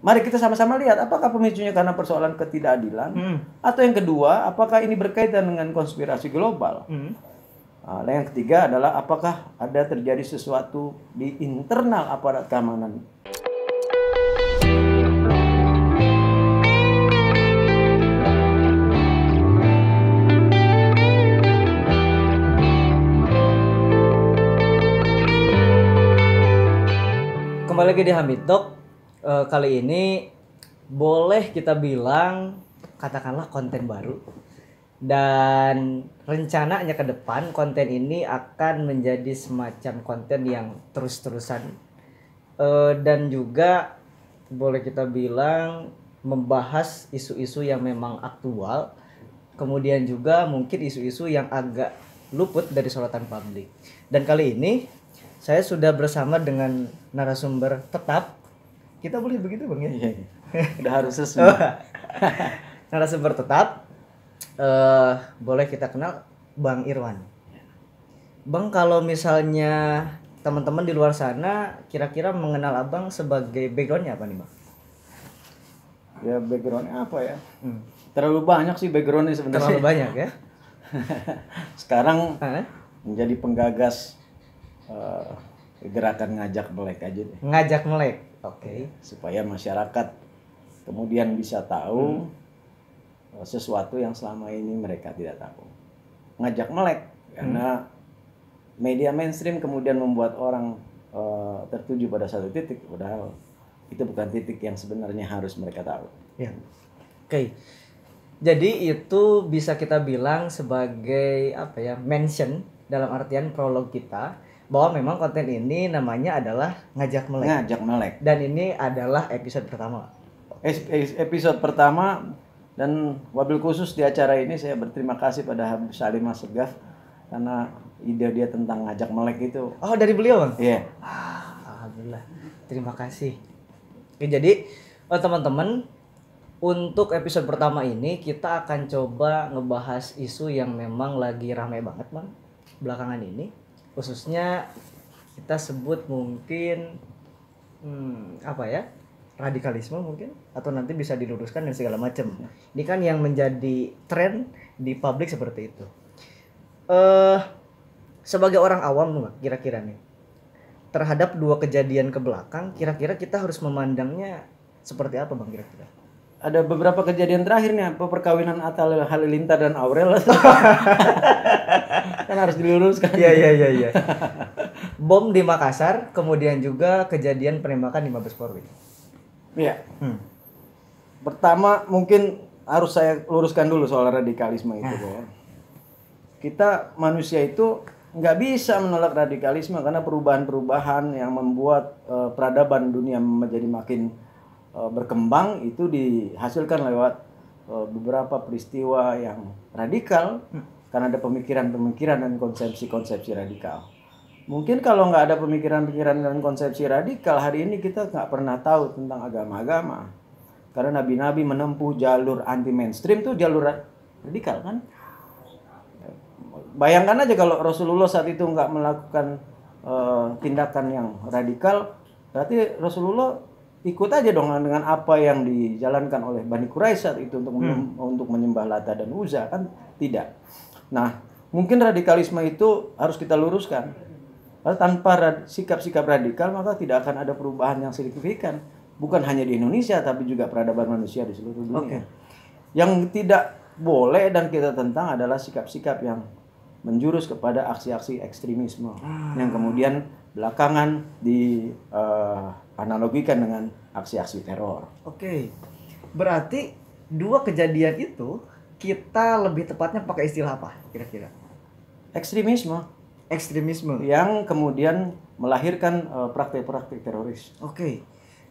mari kita sama-sama lihat apakah pemicunya karena persoalan ketidakadilan atau yang kedua apakah ini berkaitan dengan konspirasi global. Nah, yang ketiga adalah apakah ada terjadi sesuatu di internal aparat keamanan. Kembali lagi di Hamid Talk. Kali ini boleh kita bilang katakanlah konten baru, dan rencananya ke depan konten ini akan menjadi semacam konten yang terus-terusan, dan juga boleh kita bilang membahas isu-isu yang memang aktual, kemudian juga mungkin isu-isu yang agak luput dari sorotan publik. Dan kali ini saya sudah bersama dengan narasumber tetap. Kita boleh begitu Bang ya? Iya. Udah harus sesuai. Narasumber tetap. Boleh kita kenal Bang Irwan. Bang, kalau misalnya teman-teman di luar sana kira-kira mengenal Abang sebagai backgroundnya apa nih Bang? Ya backgroundnya apa ya? Terlalu banyak sih backgroundnya sebenarnya. Terlalu banyak ya? Sekarang menjadi penggagas gerakan ngajak melek aja deh. Ngajak melek, oke. Supaya masyarakat kemudian bisa tahu sesuatu yang selama ini mereka tidak tahu. Ngajak melek karena media mainstream kemudian membuat orang tertuju pada satu titik, padahal itu bukan titik yang sebenarnya harus mereka tahu. Ya. Oke. Jadi itu bisa kita bilang sebagai apa ya, mention dalam artian prolog kita bahwa memang konten ini namanya adalah ngajak melek. Ngajak melek. Dan ini adalah episode pertama. Episode pertama, dan wabil khusus di acara ini saya berterima kasih pada Habib Salim Assegaf karena ide dia tentang ngajak melek itu. Oh, dari beliau Bang? Iya. Alhamdulillah. Terima kasih. Oke, jadi teman-teman, untuk episode pertama ini kita akan coba ngebahas isu yang memang lagi ramai banget Bang belakangan ini. Khususnya kita sebut mungkin apa ya, radikalisme mungkin, atau nanti bisa diluruskan dan segala macam. Ini kan yang menjadi tren di publik seperti itu. Sebagai orang awam kira-kira nih terhadap dua kejadian ke belakang, kira-kira kita harus memandangnya seperti apa Bang kira-kira? Ada beberapa kejadian terakhir nih, perkawinan Atta Halilintar dan Aurel. Kan harus diluruskan. Iya. Bom di Makassar, kemudian juga kejadian penembakan di Mabes Polri. Iya. Pertama mungkin harus saya luruskan dulu soal radikalisme itu ya. Kita manusia itu nggak bisa menolak radikalisme karena perubahan-perubahan yang membuat peradaban dunia menjadi makin berkembang itu dihasilkan lewat beberapa peristiwa yang radikal karena ada pemikiran-pemikiran dan konsepsi-konsepsi radikal. Mungkin kalau nggak ada pemikiran-pemikiran dan konsepsi radikal, hari ini kita nggak pernah tahu tentang agama-agama. Karena nabi-nabi menempuh jalur anti mainstream tuh jalur radikal kan. Bayangkan aja kalau Rasulullah saat itu nggak melakukan tindakan yang radikal, berarti Rasulullah ikut aja dong dengan apa yang dijalankan oleh Bani Quraisy saat itu untuk menyembah Lata dan Uzza, kan tidak. Nah, mungkin radikalisme itu harus kita luruskan. Karena tanpa sikap-sikap radikal maka tidak akan ada perubahan yang signifikan, bukan hanya di Indonesia tapi juga peradaban manusia di seluruh dunia. Yang tidak boleh dan kita tentang adalah sikap-sikap yang menjurus kepada aksi-aksi ekstremisme yang kemudian belakangan dianalogikan dengan aksi-aksi teror. Oke. Berarti dua kejadian itu kita lebih tepatnya pakai istilah apa kira-kira? Ekstremisme. Ekstremisme yang kemudian melahirkan praktik-praktik teroris. Oke.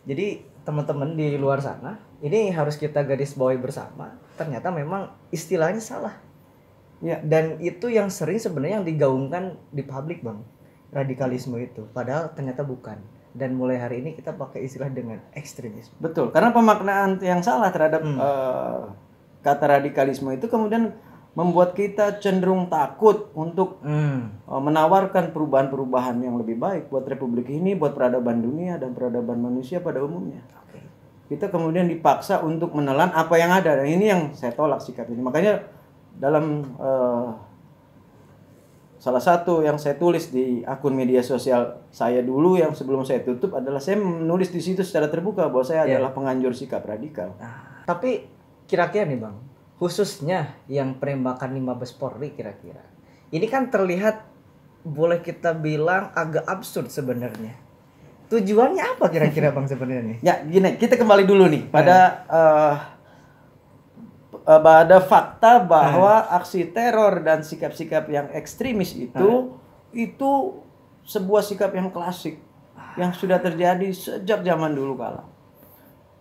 Jadi teman-teman di luar sana, ini harus kita garis bawahi bersama. Ternyata memang istilahnya salah. Ya, dan itu yang sering sebenarnya yang digaungkan di publik Bang. Radikalisme itu, padahal ternyata bukan. Dan mulai hari ini kita pakai istilah dengan ekstremisme. Betul, karena pemaknaan yang salah terhadap kata radikalisme itu kemudian membuat kita cenderung takut untuk menawarkan perubahan-perubahan yang lebih baik buat republik ini, buat peradaban dunia dan peradaban manusia pada umumnya. kita kemudian dipaksa untuk menelan apa yang ada, dan ini yang saya tolak sikap ini. Makanya dalam salah satu yang saya tulis di akun media sosial saya dulu yang sebelum saya tutup adalah saya menulis di situ secara terbuka bahwa saya adalah penganjur sikap radikal. Nah, tapi kira-kira nih Bang, khususnya yang penembakan di Mabes Polri kira-kira. Ini kan terlihat boleh kita bilang agak absurd sebenarnya. Tujuannya apa kira-kira Bang sebenarnya nih? Ya, gini, kita kembali dulu nih pada pada fakta bahwa aksi teror dan sikap-sikap yang ekstremis itu sebuah sikap yang klasik yang sudah terjadi sejak zaman dulu kala.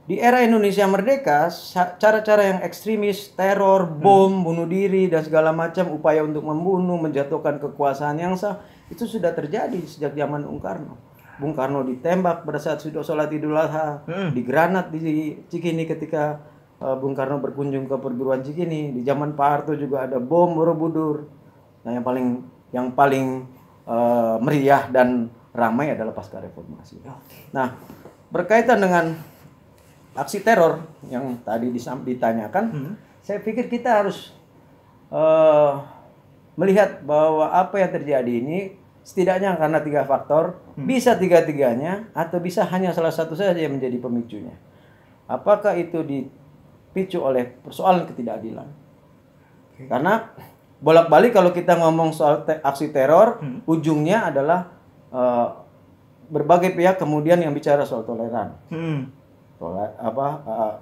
Di era Indonesia merdeka, cara-cara yang ekstremis, teror, bom, bunuh diri dan segala macam upaya untuk membunuh, menjatuhkan kekuasaan yang sah itu sudah terjadi sejak zaman Bung Karno. Bung Karno ditembak pada saat sudah sholat Idul Adha, digranat di Cikini ketika Bung Karno berkunjung ke perguruan Cikini. Di zaman Pak Harto juga ada bom Borobudur. Nah, yang paling meriah dan ramai adalah pasca reformasi. Nah, berkaitan dengan aksi teror yang tadi ditanyakan, saya pikir kita harus melihat bahwa apa yang terjadi ini setidaknya karena 3 faktor, bisa tiga-tiganya atau bisa hanya salah satu saja yang menjadi pemicunya. Apakah itu dipicu oleh persoalan ketidakadilan? Karena bolak-balik kalau kita ngomong soal aksi teror, ujungnya adalah berbagai pihak kemudian yang bicara soal toleran.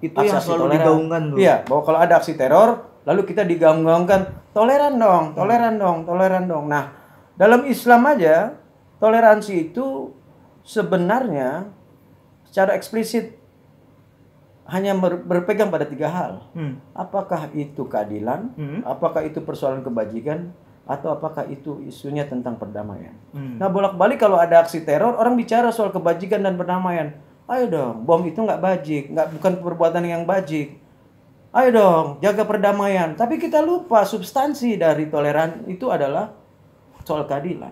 Itu yang selalu digaungkan tuh. Iya, bahwa kalau ada aksi teror, lalu kita digaung-gaungkan toleran dong, toleran dong, toleran dong. Nah, dalam Islam aja toleransi itu sebenarnya secara eksplisit hanya berpegang pada 3 hal. Apakah itu keadilan, apakah itu persoalan kebajikan, atau apakah itu isunya tentang perdamaian. Nah, bolak-balik kalau ada aksi teror, orang bicara soal kebajikan dan perdamaian. Ayo dong, bom itu nggak bajik, bukan perbuatan yang bajik. Ayo dong, jaga perdamaian. Tapi kita lupa substansi dari toleran itu adalah soal keadilan.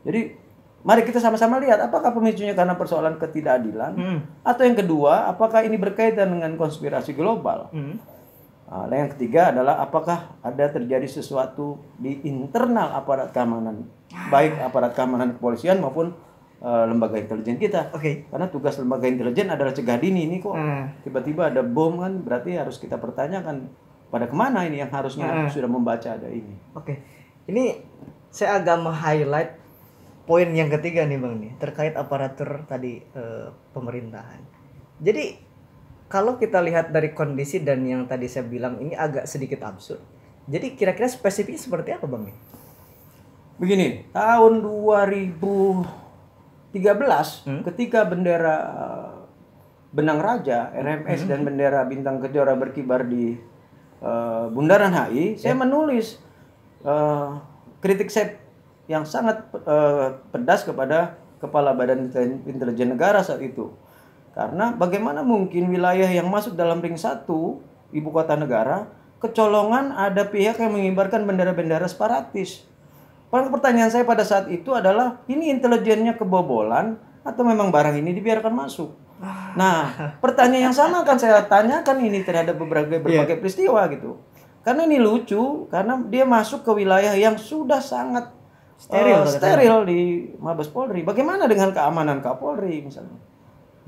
Jadi mari kita sama-sama lihat apakah pemicunya karena persoalan ketidakadilan, atau yang kedua apakah ini berkaitan dengan konspirasi global. Nah, yang ketiga adalah apakah ada terjadi sesuatu di internal aparat keamanan, baik aparat keamanan kepolisian maupun lembaga intelijen kita. Karena tugas lembaga intelijen adalah cegah dini. Ini kok tiba-tiba ada bom, kan berarti harus kita pertanyakan pada kemana ini yang harusnya sudah membaca ada ini. Ini saya agak meng-highlight poin yang ketiga nih Bang nih, terkait aparatur tadi pemerintahan. Jadi kalau kita lihat dari kondisi dan yang tadi saya bilang ini agak sedikit absurd. Jadi kira-kira spesifiknya seperti apa Bang nih? Begini, tahun 2013 ketika bendera Benang Raja, RMS dan bendera Bintang Kejora berkibar di Bundaran HI, saya menulis kritik saya yang sangat pedas kepada Kepala Badan Intelijen Negara saat itu. Karena bagaimana mungkin wilayah yang masuk dalam ring 1 ibu kota negara kecolongan ada pihak yang mengibarkan bendera-bendera separatis. Pertanyaan saya pada saat itu adalah, ini intelijennya kebobolan atau memang barang ini dibiarkan masuk? Nah, pertanyaan yang sama akan saya tanyakan ini terhadap berbagai peristiwa gitu. Karena ini lucu, karena dia masuk ke wilayah yang sudah sangat steril di Mabes Polri. Bagaimana dengan keamanan Kapolri misalnya?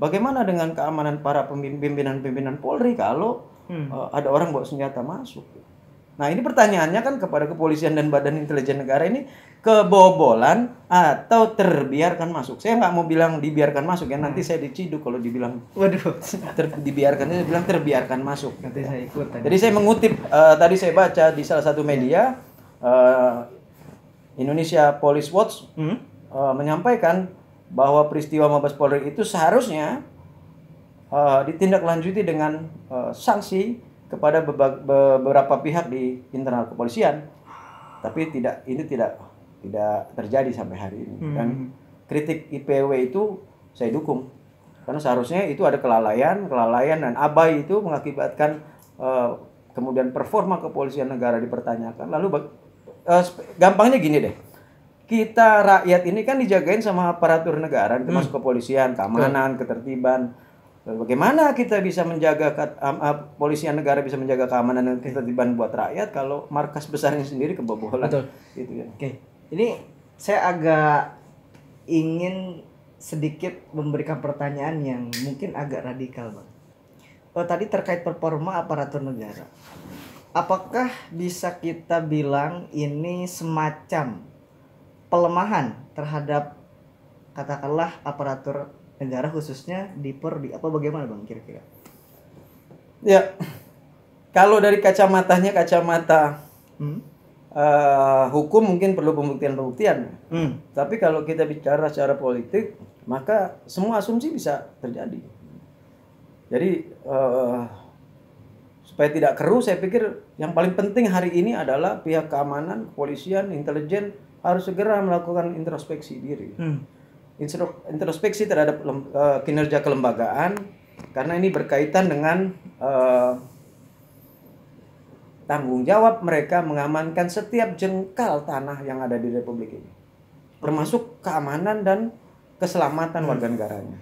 Bagaimana dengan keamanan para pimpinan-pimpinan Polri kalau ada orang bawa senjata masuk? Nah, ini pertanyaannya kan kepada kepolisian dan Badan Intelijen Negara, ini kebobolan atau terbiarkan masuk? Saya nggak mau bilang dibiarkan masuk ya, nanti saya diciduk kalau dibilang dibiarkan, saya bilang terbiarkan masuk. Nanti saya ikut. Jadi saya mengutip, tadi saya baca di salah satu media, Indonesia Police Watch menyampaikan bahwa peristiwa Mabes Polri itu seharusnya ditindaklanjuti dengan sanksi kepada beberapa pihak di internal kepolisian, tapi ini tidak terjadi sampai hari ini. Dan kritik IPW itu saya dukung, karena seharusnya itu ada kelalaian dan abai itu mengakibatkan kemudian performa kepolisian negara dipertanyakan. Lalu gampangnya gini deh, kita rakyat ini kan dijagain sama aparatur negara, termasuk kepolisian, keamanan, ketertiban. Bagaimana kita bisa menjaga polisian negara bisa menjaga keamanan dan ketertiban buat rakyat kalau markas besarnya sendiri kebobolan. Betul. Gitu ya. Oke. Ini saya agak ingin sedikit memberikan pertanyaan yang mungkin agak radikal, Bang. Tadi terkait performa aparatur negara. Apakah bisa kita bilang ini semacam pelemahan terhadap katakanlah aparatur negara khususnya di apa bagaimana Bang kira-kira? Ya, kalau dari kacamatanya kacamata hukum mungkin perlu pembuktian. Tapi kalau kita bicara secara politik, maka semua asumsi bisa terjadi. Jadi supaya tidak keruh, saya pikir yang paling penting hari ini adalah pihak keamanan, kepolisian, intelijen harus segera melakukan introspeksi diri. Introspeksi terhadap kinerja kelembagaan, karena ini berkaitan dengan tanggung jawab mereka mengamankan setiap jengkal tanah yang ada di Republik ini, termasuk keamanan dan keselamatan warga negaranya.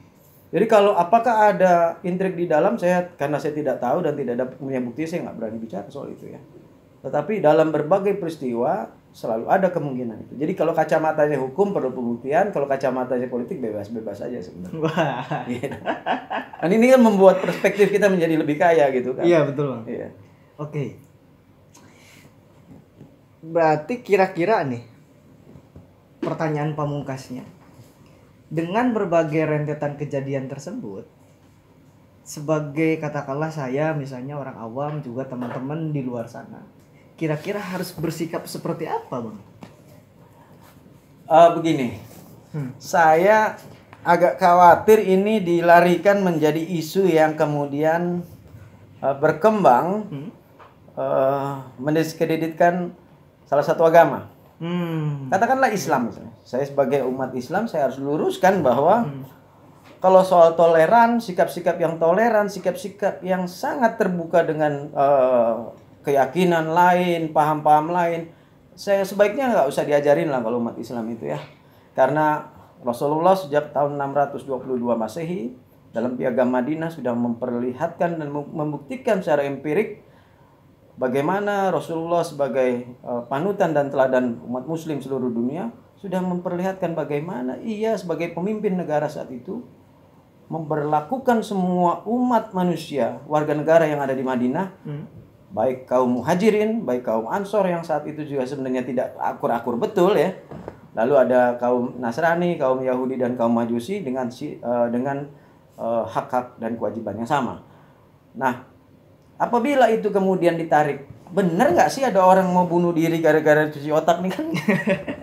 Jadi kalau apakah ada intrik di dalam, karena saya tidak tahu dan tidak ada punya bukti, saya nggak berani bicara soal itu ya. Tetapi dalam berbagai peristiwa selalu ada kemungkinan itu. Jadi kalau kacamatanya hukum perlu pembuktian, kalau kacamatanya politik bebas-bebas aja sebenarnya. Wah. Gitu. Dan ini kan membuat perspektif kita menjadi lebih kaya gitu kan. Iya betul Bang. Iya. Oke. Berarti kira-kira nih pertanyaan pamungkasnya, dengan berbagai rentetan kejadian tersebut, sebagai katakanlah saya misalnya orang awam juga teman-teman di luar sana, kira-kira harus bersikap seperti apa Bang? Begini, saya agak khawatir ini dilarikan menjadi isu yang kemudian berkembang, mendiskreditkan salah satu agama. Katakanlah Islam misalnya. Saya sebagai umat Islam, saya harus luruskan bahwa kalau soal toleran, sikap-sikap yang toleran, sikap-sikap yang sangat terbuka dengan keyakinan lain, paham-paham lain, saya sebaiknya nggak usah diajarin lah kalau umat Islam itu ya. Karena Rasulullah sejak tahun 622 Masehi dalam Piagam Madinah sudah memperlihatkan dan membuktikan secara empirik bagaimana Rasulullah sebagai panutan dan teladan umat muslim seluruh dunia sudah memperlihatkan bagaimana ia sebagai pemimpin negara saat itu memperlakukan semua umat manusia, warga negara yang ada di Madinah, baik kaum muhajirin, baik kaum ansor yang saat itu juga sebenarnya tidak akur-akur betul ya. Lalu ada kaum Nasrani, kaum Yahudi dan kaum Majusi dengan hak-hak dan kewajiban yang sama. Nah, apabila itu kemudian ditarik, benar nggak sih ada orang mau bunuh diri gara-gara cuci otak nih kan?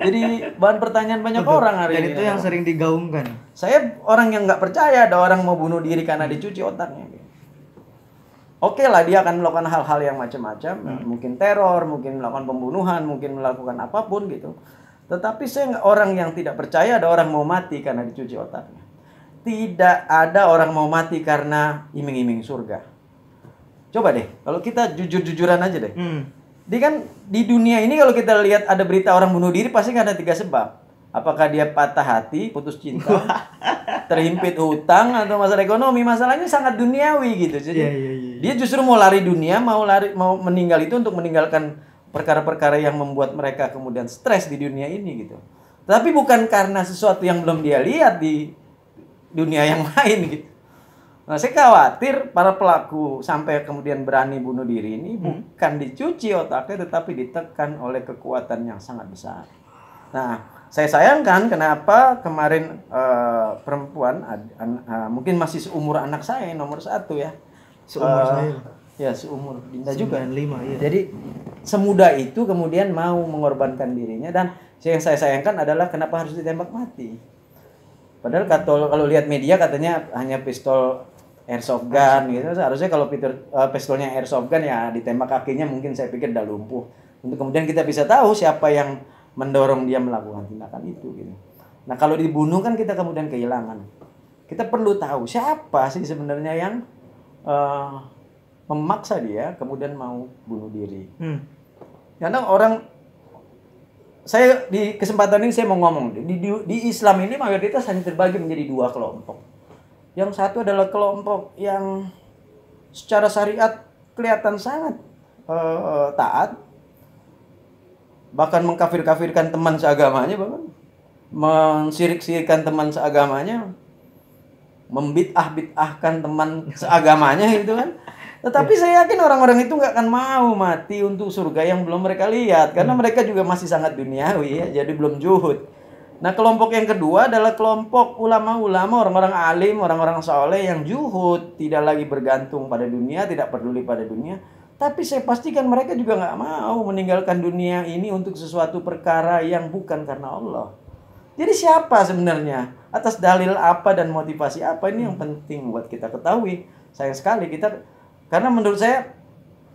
Jadi bahan pertanyaan banyak orang hari ini. Dan itu yang sering digaungkan. Saya orang yang nggak percaya ada orang mau bunuh diri karena dicuci otaknya. Oke lah, dia akan melakukan hal-hal yang macam-macam, mungkin teror, mungkin melakukan pembunuhan, mungkin melakukan apapun gitu. Tetapi saya orang yang tidak percaya ada orang mau mati karena dicuci otaknya. Tidak ada orang mau mati karena iming-iming surga. Coba deh, kalau kita jujur-jujuran aja deh. Dia kan di dunia ini kalau kita lihat ada berita orang bunuh diri pasti kan ada 3 sebab. Apakah dia patah hati, putus cinta, terhimpit hutang, atau masalah ekonomi. Masalahnya sangat duniawi gitu. Jadi dia justru mau lari dunia, mau meninggal itu untuk meninggalkan perkara-perkara yang membuat mereka kemudian stres di dunia ini gitu. Tapi bukan karena sesuatu yang belum dia lihat di dunia yang lain gitu. Nah, saya khawatir para pelaku sampai kemudian berani bunuh diri ini bukan dicuci otaknya, tetapi ditekan oleh kekuatan yang sangat besar. Nah, saya sayangkan kenapa kemarin perempuan mungkin masih seumur anak saya nomor 1 ya. Seumur saya. Ya, seumur Dinda juga. 95 ya. Jadi semudah itu kemudian mau mengorbankan dirinya, dan yang saya sayangkan adalah kenapa harus ditembak mati. Padahal kalau lihat media katanya hanya pistol airsoft gun gitu. Seharusnya kalau pistolnya airsoft gun ya ditembak kakinya mungkin saya pikir udah lumpuh. Untuk kemudian kita bisa tahu siapa yang mendorong dia melakukan tindakan itu gitu. Nah, kalau dibunuh kan kita kemudian kehilangan. Kita perlu tahu siapa sih sebenarnya yang memaksa dia kemudian mau bunuh diri. Karena saya di kesempatan ini saya mau ngomong di Islam ini mayoritas hanya terbagi menjadi 2 kelompok. Yang satu adalah kelompok yang secara syariat kelihatan sangat taat, bahkan mengkafir-kafirkan teman seagamanya, bahkan mensirik-sirikkan teman seagamanya, membid'ah-bid'ahkan teman seagamanya gitu kan. Tetapi saya yakin orang-orang itu nggak akan mau mati untuk surga yang belum mereka lihat, karena mereka juga masih sangat duniawi ya, jadi belum zuhud. Nah, kelompok yang kedua adalah kelompok ulama-ulama, orang-orang alim, orang-orang soleh yang zuhud, tidak lagi bergantung pada dunia, tidak peduli pada dunia. Tapi saya pastikan mereka juga nggak mau meninggalkan dunia ini untuk sesuatu perkara yang bukan karena Allah. Jadi siapa sebenarnya? Atas dalil apa dan motivasi apa? Ini yang penting buat kita ketahui. Sayang sekali karena menurut saya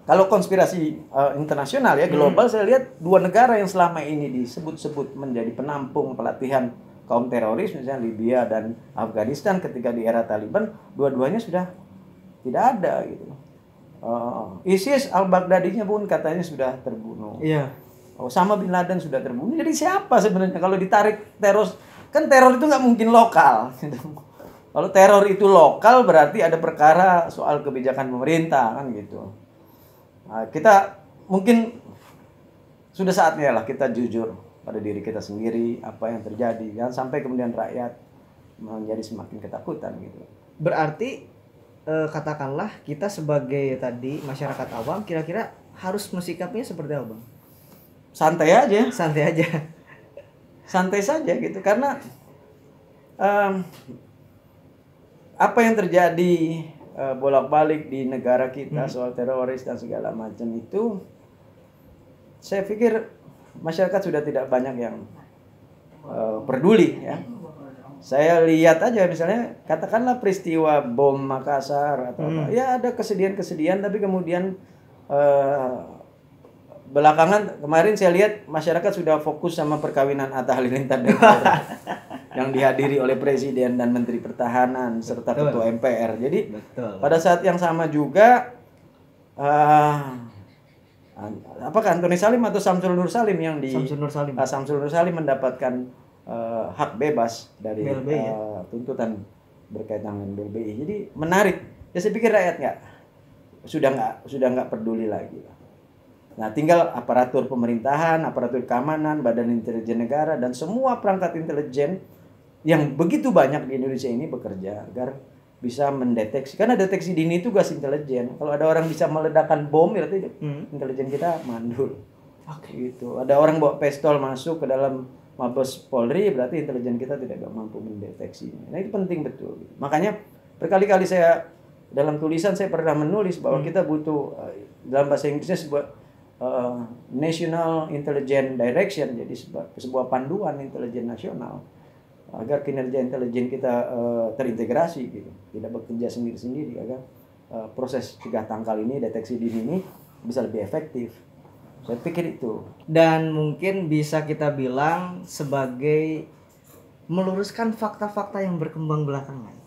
kalau konspirasi internasional ya global, saya lihat dua negara yang selama ini disebut-sebut menjadi penampung pelatihan kaum teroris, misalnya Libya dan Afghanistan ketika di era Taliban, dua-duanya sudah tidak ada gitu. ISIS al-Baghdadinya pun katanya sudah terbunuh. Iya. Osama bin Laden sudah terbunuh. Jadi siapa sebenarnya kalau ditarik teror? Kan teror itu nggak mungkin lokal. Kalau teror itu lokal berarti ada perkara soal kebijakan pemerintah kan gitu. Nah, kita mungkin sudah saatnya lah kita jujur pada diri kita sendiri apa yang terjadi. Jangan sampai kemudian rakyat menjadi semakin ketakutan gitu. Berarti katakanlah kita sebagai tadi masyarakat awam kira-kira harus mensikapinya seperti apa, Bang? Santai aja. Santai aja. Santai saja gitu karena apa yang terjadi bolak-balik di negara kita soal teroris dan segala macam itu, saya pikir masyarakat sudah tidak banyak yang peduli ya. Saya lihat aja misalnya katakanlah peristiwa bom Makassar atau apa, ya ada kesedihan-kesedihan, tapi kemudian belakangan kemarin saya lihat masyarakat sudah fokus sama perkawinan Atta Halilintar dan yang dihadiri oleh Presiden dan Menteri Pertahanan serta Ketua MPR. Jadi pada saat yang sama juga apakah Antoni Salim atau Samsul Nur Salim yang Samsul Nur Salim mendapatkan hak bebas dari tuntutan berkaitan dengan BLBI. Jadi menarik. Ya saya pikir rakyat sudah nggak peduli lagi. Nah, tinggal aparatur pemerintahan, aparatur keamanan, badan intelijen negara dan semua perangkat intelijen yang begitu banyak di Indonesia ini bekerja agar bisa mendeteksi. Karena deteksi dini itu tugas intelijen. Kalau ada orang bisa meledakkan bom, berarti intelijen kita mandul. Gitu. Ada orang bawa pistol masuk ke dalam Mabes Polri, berarti intelijen kita tidak mampu mendeteksinya. Nah, itu penting betul. Makanya berkali-kali saya dalam tulisan saya pernah menulis bahwa kita butuh dalam bahasa Inggrisnya sebuah National Intelligence Direction, jadi sebuah panduan intelijen nasional agar kinerja intelijen kita terintegrasi gitu, tidak bekerja sendiri-sendiri agar proses cegah tangkal ini, deteksi dini ini bisa lebih efektif. Saya pikir itu. Dan mungkin bisa kita bilang sebagai meluruskan fakta-fakta yang berkembang belakangan.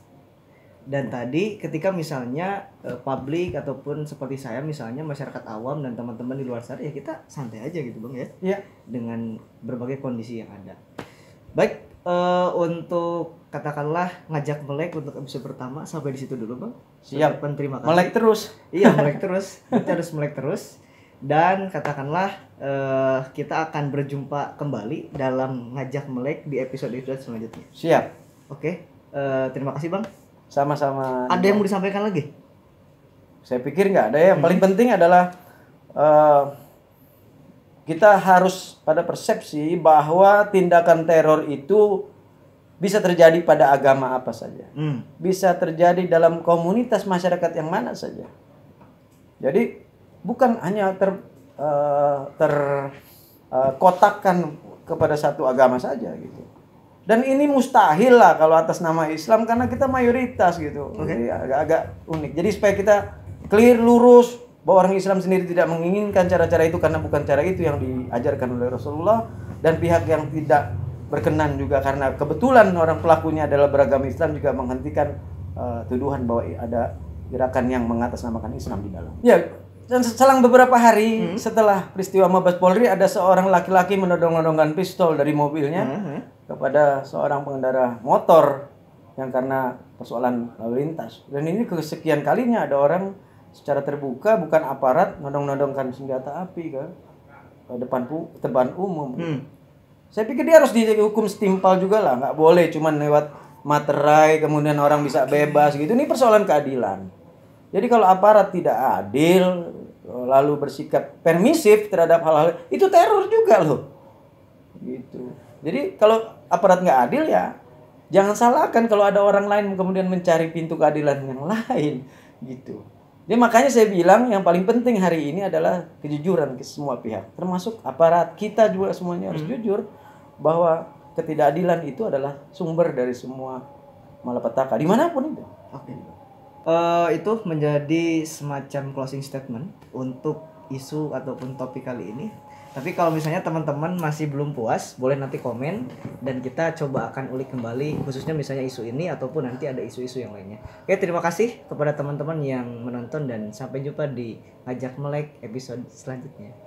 Dan tadi ketika misalnya publik ataupun seperti saya misalnya masyarakat awam dan teman-teman di luar sana, ya kita santai aja gitu Bang ya. Iya. Dengan berbagai kondisi yang ada. Baik, untuk katakanlah ngajak melek untuk episode pertama sampai di situ dulu Bang. Siap. Terima kasih. Melek terus. Iya, melek terus. Kita harus melek terus. Dan katakanlah kita akan berjumpa kembali dalam ngajak melek di episode-episode selanjutnya. Siap. Oke, terima kasih Bang. Sama-sama. Ada yang mau disampaikan lagi? Saya pikir nggak ada ya. Yang paling penting adalah kita harus pada persepsi bahwa tindakan teror itu bisa terjadi pada agama apa saja. Bisa terjadi dalam komunitas masyarakat yang mana saja. Jadi bukan hanya terkotakkan kepada satu agama saja gitu. Dan ini mustahil lah kalau atas nama Islam karena kita mayoritas gitu. Jadi agak unik. Jadi supaya kita clear lurus bahwa orang Islam sendiri tidak menginginkan cara-cara itu karena bukan cara itu yang diajarkan oleh Rasulullah, dan pihak yang tidak berkenan juga karena kebetulan orang pelakunya adalah beragama Islam juga menghentikan tuduhan bahwa ada gerakan yang mengatasnamakan Islam di dalam. Ya, dan selang beberapa hari setelah peristiwa Mabes Polri, ada seorang laki-laki menodong-nodongkan pistol dari mobilnya kepada seorang pengendara motor yang karena persoalan lalu lintas. Dan ini kesekian kalinya ada orang secara terbuka, bukan aparat, nodong-nodongkan senjata api kan ke depan umum. Saya pikir dia harus dihukum setimpal juga lah, nggak boleh cuman lewat materai kemudian orang bisa bebas gitu. Ini persoalan keadilan. Jadi kalau aparat tidak adil lalu bersikap permisif terhadap hal-hal itu teror juga loh. Gitu. Jadi kalau aparat nggak adil ya jangan salahkan kalau ada orang lain kemudian mencari pintu keadilan yang lain gitu. Jadi makanya saya bilang yang paling penting hari ini adalah kejujuran ke semua pihak, termasuk aparat. Kita juga semuanya harus jujur bahwa ketidakadilan itu adalah sumber dari semua malapetaka dimanapun itu. Oke. Itu menjadi semacam closing statement untuk isu ataupun topik kali ini. Tapi kalau misalnya teman-teman masih belum puas, boleh nanti komen dan kita coba akan ulik kembali khususnya misalnya isu ini ataupun nanti ada isu-isu yang lainnya. Oke, terima kasih kepada teman-teman yang menonton dan sampai jumpa di Ngajak Melek episode selanjutnya.